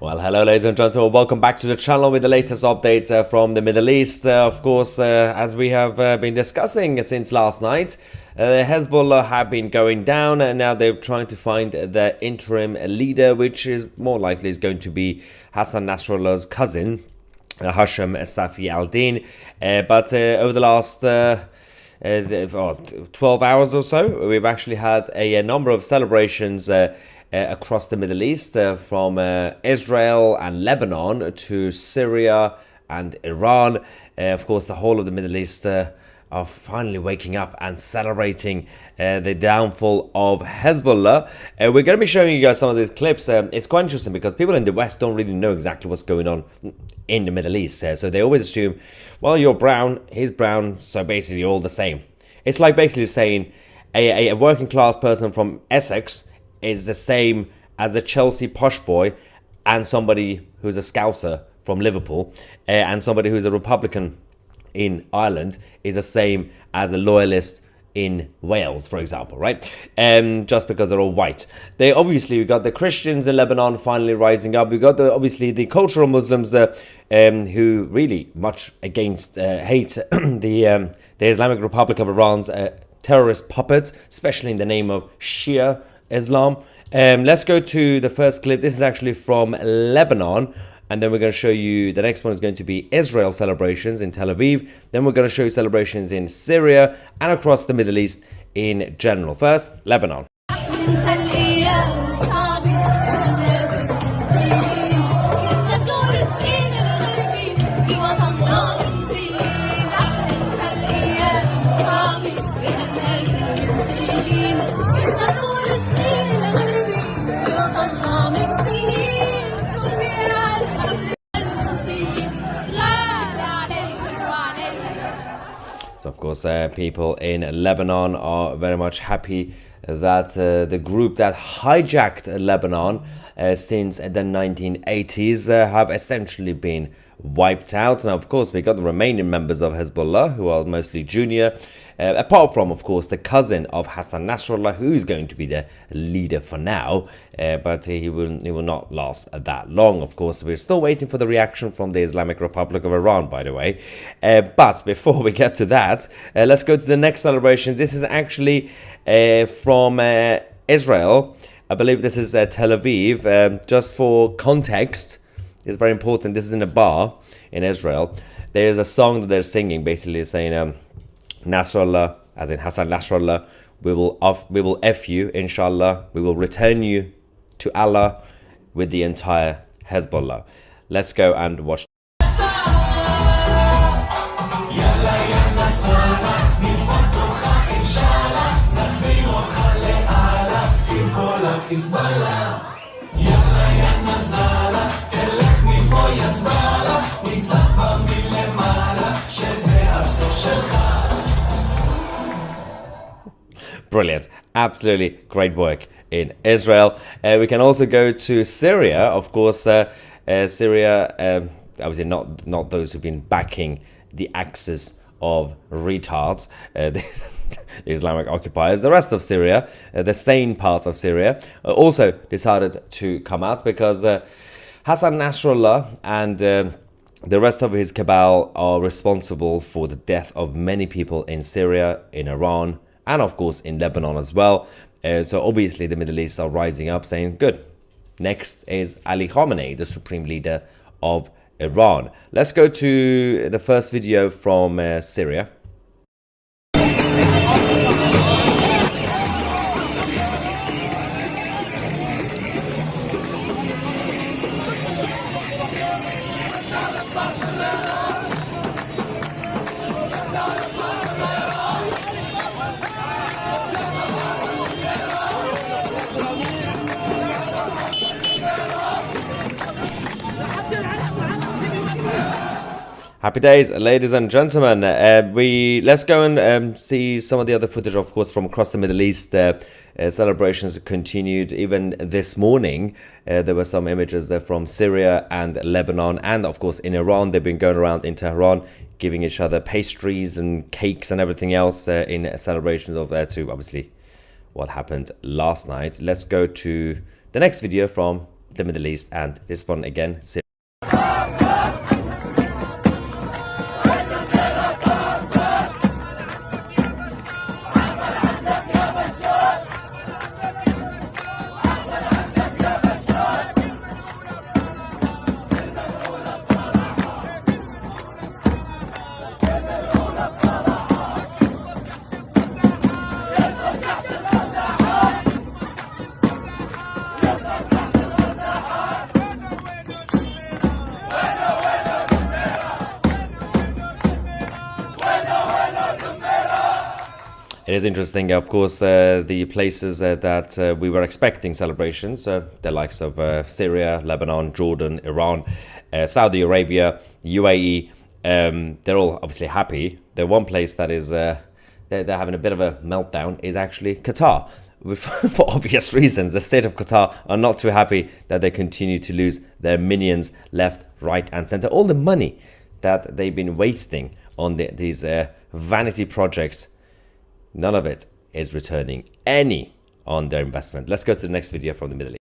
Well, hello ladies and gentlemen, welcome back to the channel with the latest updates from the Middle East. Of course, as we have been discussing since last night, Hezbollah have been going down and now they're trying to find their interim leader, which is more likely is going to be Hassan Nasrallah's cousin, Hashem Safi al-Din. But over the last 12 hours or so, we've actually had a number of celebrations across the Middle East, from Israel and Lebanon to Syria and Iran. Of course, the whole of the Middle East are finally waking up and celebrating the downfall of Hezbollah. We're going to be showing you guys some of these clips. It's quite interesting because people in the West don't really know exactly what's going on in the Middle East. So they always assume, well, you're brown, he's brown, so basically you're all the same. It's like basically saying a working class person from Essex is the same as a Chelsea posh boy and somebody who's a Scouser from Liverpool, and somebody who's a Republican in Ireland is the same as a loyalist in Wales, for example, right? Just because they're all white. We've got the Christians in Lebanon finally rising up. We've got obviously the cultural Muslims who really much against hate the Islamic Republic of Iran's terrorist puppets, especially in the name of Shia Islam. Let's go to the first clip. This is actually from Lebanon, and then we're going to show you the next one is going to be Israel celebrations in Tel Aviv. Then we're going to show you celebrations in Syria and across the Middle East in general. First, Lebanon. So, of course, people in Lebanon are very much happy that the group that hijacked Lebanon since the 1980s have essentially been wiped out. Now, of course, we got the remaining members of Hezbollah, who are mostly junior, apart from, of course, the cousin of Hassan Nasrallah, who is going to be the leader for now, but he will not last that long. Of course, we're still waiting for the reaction from the Islamic Republic of Iran, by the way. But before we get to that, let's go to the next celebrations. This is actually from Israel. I believe this is Tel Aviv. Just for context, it's very important. This is in a bar in Israel. There is a song that they're singing, basically saying, Nasrallah, as in Hassan Nasrallah, we will F you, inshallah. We will return you to Allah with the entire Hezbollah. Let's go and watch. Brilliant. Absolutely great work in Israel. We can also go to Syria. Of course, Syria, obviously not those who've been backing the axis of retards, the Islamic occupiers. The rest of Syria, the sane part of Syria, also decided to come out because Hassan Nasrallah and the rest of his cabal are responsible for the death of many people in Syria, in Iran, and of course in Lebanon as well. So obviously the Middle East are rising up saying, good, next is Ali Khamenei, the supreme leader of Iran. Let's go to the first video from Syria. Happy days, ladies and gentlemen. Let's go and see some of the other footage, of course, from across the Middle East. Celebrations continued even this morning. There were some images from Syria and Lebanon, and of course in Iran. They've been going around in Tehran giving each other pastries and cakes and everything else in celebrations of to obviously what happened last night. Let's go to the next video from the Middle East, and this one again, Syria. It is interesting, of course, the places that we were expecting celebrations, the likes of Syria, Lebanon, Jordan, Iran, Saudi Arabia, UAE, they're all obviously happy. The one place that is they're having a bit of a meltdown is actually Qatar. For obvious reasons, the state of Qatar are not too happy that they continue to lose their minions left, right and center. All the money that they've been wasting on these vanity projects, none of it is returning any on their investment. Let's go to the next video from the Middle East.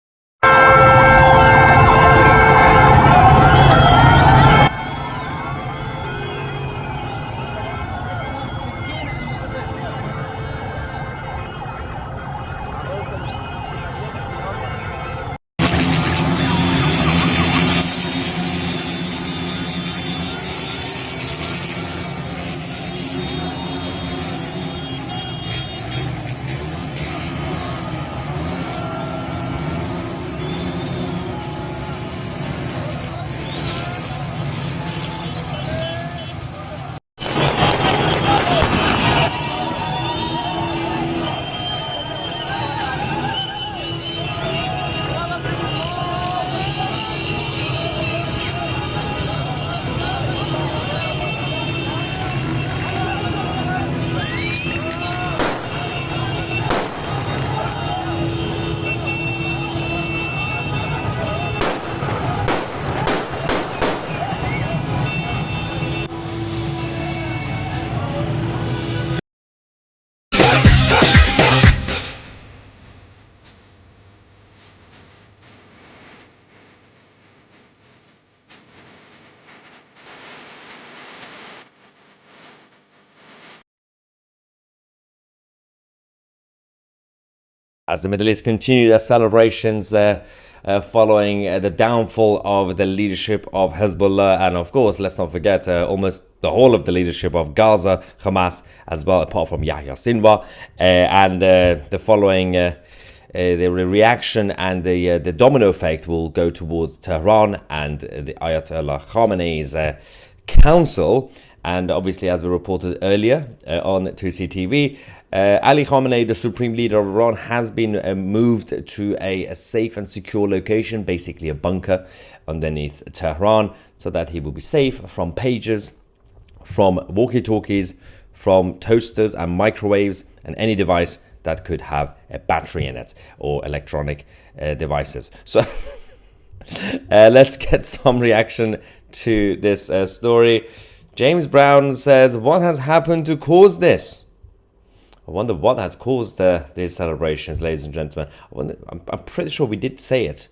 As the Middle East continue their celebrations following the downfall of the leadership of Hezbollah, and of course, let's not forget almost the whole of the leadership of Gaza, Hamas, as well, apart from Yahya Sinwar, and the following the reaction and the domino effect will go towards Tehran and the Ayatollah Khamenei's council. And obviously, as we reported earlier on 2CTV, Ali Khamenei, the supreme leader of Iran, has been moved to a safe and secure location, basically a bunker underneath Tehran, so that he will be safe from pagers, from walkie-talkies, from toasters and microwaves, and any device that could have a battery in it, or electronic devices. So let's get some reaction to this story. James Brown says, what has happened to cause this? I wonder what has caused these celebrations, ladies and gentlemen. I'm pretty sure we did say it.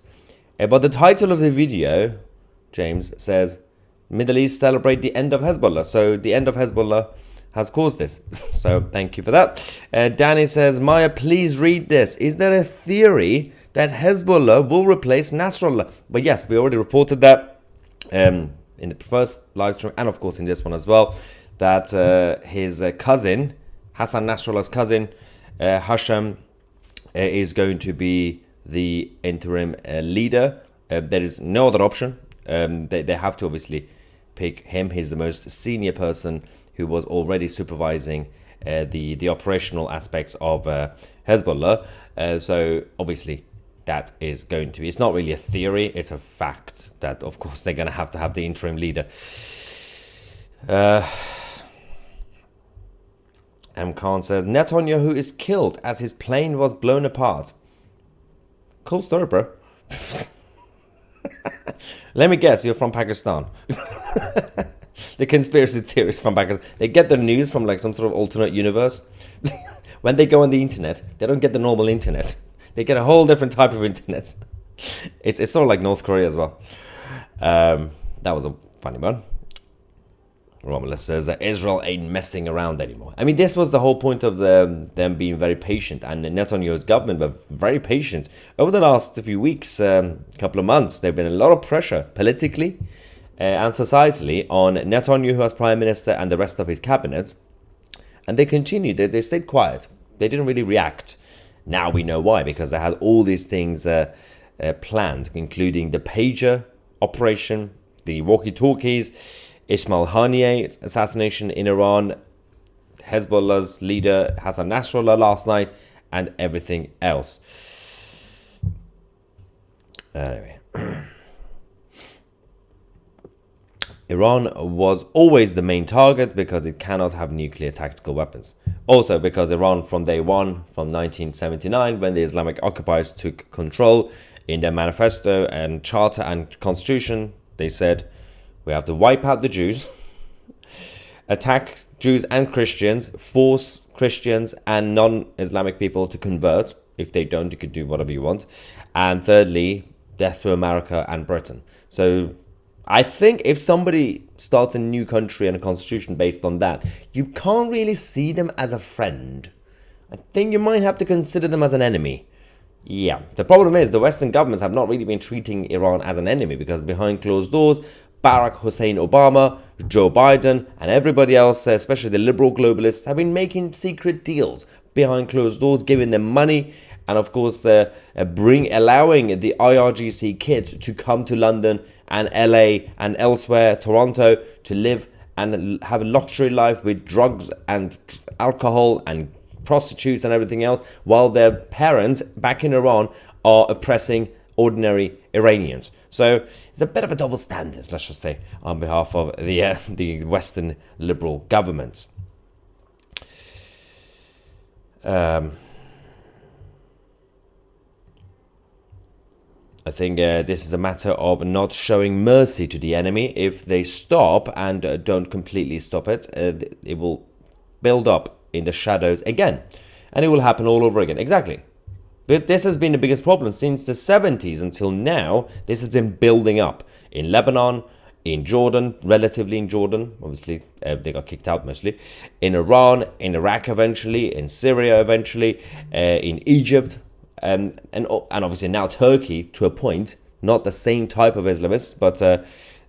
But the title of the video, James, says, Middle East celebrate the end of Hezbollah. So the end of Hezbollah has caused this. So thank you for that. Danny says, Maya, please read this. Is there a theory that Hezbollah will replace Nasrallah? But yes, we already reported that in the first live stream, and of course in this one as well, that his cousin, Hassan Nasrallah's cousin, Hasham, is going to be the interim leader. There is no other option. They have to obviously pick him. He's the most senior person who was already supervising the operational aspects of Hezbollah. So obviously that is going to be, it's not really a theory, it's a fact that of course they're going to have the interim leader. M. Khan says, Netanyahu is killed as his plane was blown apart. Cool story, bro. Let me guess, you're from Pakistan. The conspiracy theorists from Pakistan, they get their news from like some sort of alternate universe. When they go on the internet, they don't get the normal internet. They get a whole different type of internet. It's sort of like North Korea as well. That was a funny one. Romulus says that Israel ain't messing around anymore. I mean, this was the whole point of them being very patient, and Netanyahu's government were very patient. Over the last few weeks, couple of months, there have been a lot of pressure politically and societally on Netanyahu as prime minister and the rest of his cabinet. And they continued, they stayed quiet. They didn't really react. Now we know why, because they had all these things planned, including the pager operation, the walkie-talkies, Ismail Haniyeh's assassination in Iran, Hezbollah's leader Hassan Nasrallah last night, and everything else. Anyway. Iran was always the main target because it cannot have nuclear tactical weapons. Also because Iran from day one, from 1979, when the Islamic occupiers took control, in their manifesto and charter and constitution, they said, we have to wipe out the Jews, attack Jews and Christians, force Christians and non-Islamic people to convert. If they don't, you could do whatever you want. And thirdly, death to America and Britain. So I think if somebody starts a new country and a constitution based on that, you can't really see them as a friend. I think you might have to consider them as an enemy. Yeah, the problem is the Western governments have not really been treating Iran as an enemy, because behind closed doors, Barack Hussein Obama, Joe Biden, and everybody else, especially the liberal globalists, have been making secret deals behind closed doors, giving them money, and of course allowing the IRGC kids to come to London and LA and elsewhere, Toronto, to live and have a luxury life with drugs and alcohol and prostitutes and everything else, while their parents back in Iran are oppressing ordinary Iranians. So it's a bit of a double standard, let's just say, on behalf of the Western liberal governments. I think this is a matter of not showing mercy to the enemy. If they stop and don't completely stop it, it will build up in the shadows again. And it will happen all over again. Exactly. But this has been the biggest problem since the 70s until now. This has been building up in Lebanon, in Jordan, relatively in Jordan. Obviously, they got kicked out mostly. In Iran, in Iraq eventually, in Syria eventually, in Egypt, and obviously now Turkey to a point. Not the same type of Islamists, but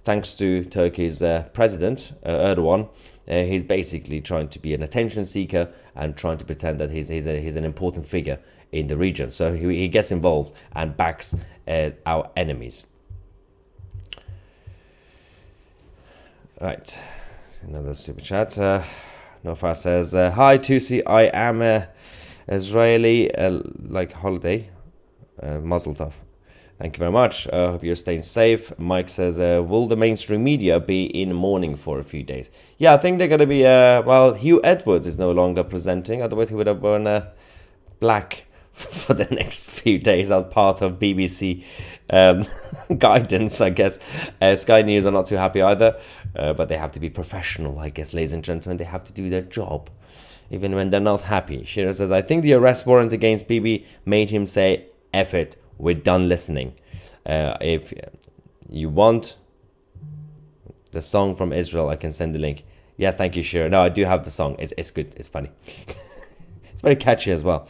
thanks to Turkey's president, Erdogan, he's basically trying to be an attention seeker and trying to pretend that he's an important figure in the region. So he gets involved and backs our enemies. Right, another super chat. Nofar says, hi Tusi, I am Israeli, like holiday, Mazel Tov. Thank you very much. Hope you're staying safe. Mike says, will the mainstream media be in mourning for a few days? Yeah, I think they're going to be, Hugh Edwards is no longer presenting. Otherwise, he would have worn black for the next few days as part of BBC guidance, I guess. Sky News are not too happy either, but they have to be professional, I guess, ladies and gentlemen. They have to do their job, even when they're not happy. Shira says, I think the arrest warrant against Bibi made him say, F it, we're done listening. If you want the song from Israel, I can send the link. Yeah, thank you, Shira. No, I do have the song. It's good. It's funny. It's very catchy as well.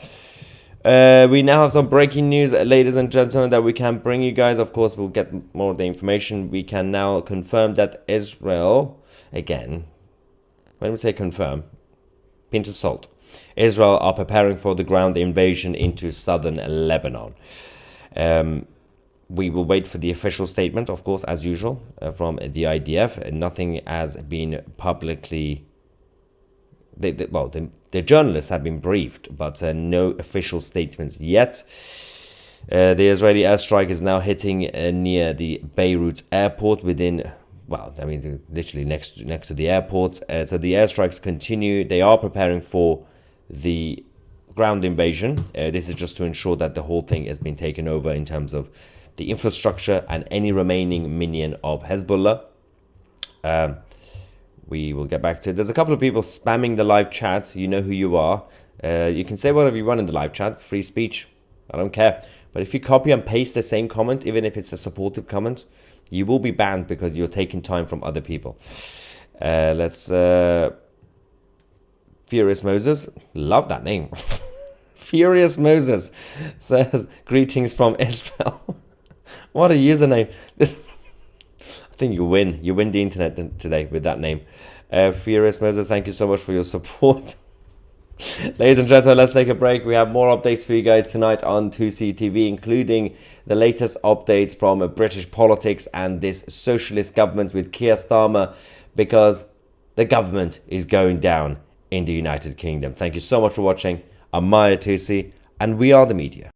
We now have some breaking news, ladies and gentlemen, that we can bring you guys. Of course, we'll get more of the information. We can now confirm that Israel, again, when we say confirm, pinch of salt, Israel are preparing for the ground invasion into southern Lebanon. We will wait for the official statement, of course, as usual, from the IDF. Nothing has been publicly... The journalists have been briefed, but no official statements yet. The Israeli airstrike is now hitting near the Beirut airport literally next to the airport. So the airstrikes continue. They are preparing for the ground invasion. This is just to ensure that the whole thing has been taken over in terms of the infrastructure and any remaining minion of Hezbollah. We will get back to it. There's a couple of people spamming the live chat. You know who you are. You can say whatever you want in the live chat. Free speech. I don't care. But if you copy and paste the same comment, even if it's a supportive comment, you will be banned because you're taking time from other people. Let's... Furious Moses. Love that name. Furious Moses says, greetings from Israel. What a username. This... I think you win. You win the internet today with that name. Furious Moses, thank you so much for your support. Ladies and gentlemen, let's take a break. We have more updates for you guys tonight on 2CTV, including the latest updates from British politics and this socialist government with Keir Starmer, because the government is going down in the United Kingdom. Thank you so much for watching. I'm Maya Tusi, and we are the media.